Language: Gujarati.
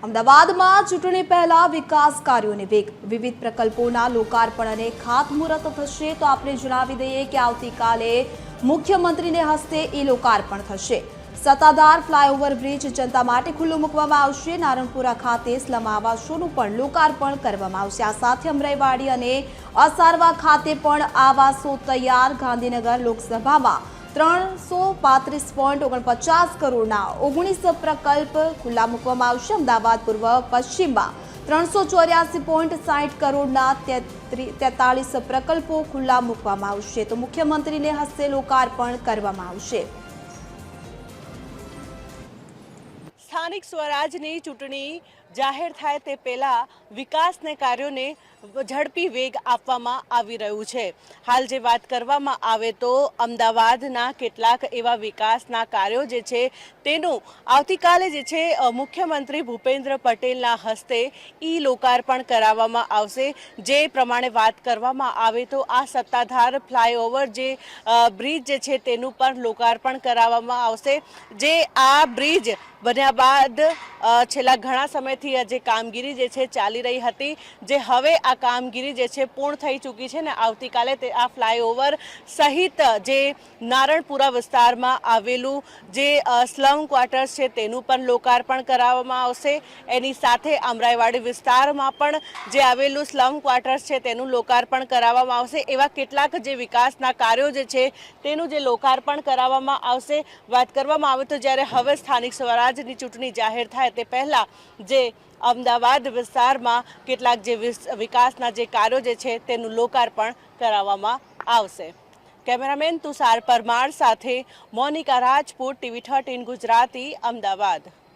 અમદાવાદમાં ચૂંટણી પહેલા વિકાસ કાર્યોને વેગ, વિવિધ પ્રકલ્પોના લોકાર્પણ અને ખાતમુહૂર્ત થશે। તો આપણે જણાવી દઈએ કે આવતીકાલે મુખ્યમંત્રીને હસ્તે એ લોકાર્પણ થશે। સત્તાધાર ફ્લાયઓવર બ્રિજ જનતા માટે ખુલ્લો મૂકવામાં આવશે। નારણપુરા ખાતે સ્લમ આવાસોનું પણ લોકાર્પણ કરવામાં આવશે। આ સાથે અમરાઈવાડી અને અસારવા ખાતે પણ આવાસો તૈયાર। ગાંધીનગર લોકસભામાં 335.49 કરોડના 19 પ્રકલ્પ ખુલ્લા મૂકવામાં આવશે। અમદાવાદ પૂર્વ પશ્ચિમમાં 384.60 કરોડના 43 પ્રકલ્પો ખુલ્લા મૂકવામાં આવશે। તો મુખ્યમંત્રીને હસ્તે લોકાર્પણ કરવામાં આવશે। સ્થાનિક સ્વરાજની ચૂંટણી જાહેર થાય તે પહેલા વિકાસને કાર્યોને ઝડપી વેગ આપવામાં આવી રહ્યું છે। હાલ જે વાત કરવામાં આવે તો અમદાવાદના કેટલાક એવા વિકાસના કાર્યો જે છે તેનું આવતીકાલે જે છે મુખ્યમંત્રી ભૂપેન્દ્ર પટેલના હસ્તે ઈ લોકાર્પણ કરાવવામાં આવશે। જે પ્રમાણે વાત કરવામાં આવે તો આ સત્તાધાર ફ્લાયઓવર જે બ્રિજ જે છે તેનું પણ લોકાર્પણ કરાવવામાં આવશે। જે આ બ્રિજ બન્યા બાદ છેલ્લા ઘણા સમયથી જે કામગીરી જે છે ચાલી રહી હતી, જે હવે આ કામગીરી જે છે પૂર્ણ થઈ ચૂકી છે ને આવતીકાલે તે આ ફ્લાયઓવર સહિત જે નારણપુરા વિસ્તારમાં આવેલું જે સ્લમ ક્વાર્ટર્સ છે તેનું પણ લોકાર્પણ કરાવવામાં આવશે। એની સાથે અમરાઈવાડી વિસ્તારમાં પણ જે આવેલું સ્લમ ક્વાર્ટર્સ છે તેનું લોકાર્પણ કરાવવામાં આવશે। એવા કેટલાક જે વિકાસના કાર્યો જે છે તેનું જે લોકાર્પણ કરાવવામાં આવશે। વાત કરવામાં આવે તો જ્યારે હવે સ્થાનિક સ્વરાજની ચૂંટણી જાહેર થાય તે પહેલા જે અમદાવાદ વિસ્તારમાં કેટલાક જે વિકાસના જે કાર્યો જે છે તેનું લોકાર્પણ કરાવવામાં આવશે। કેમેરામેન તુષાર પરમાર સાથે મોનિકા રાજપૂત, TV 13 ગુજરાતી, અમદાવાદ।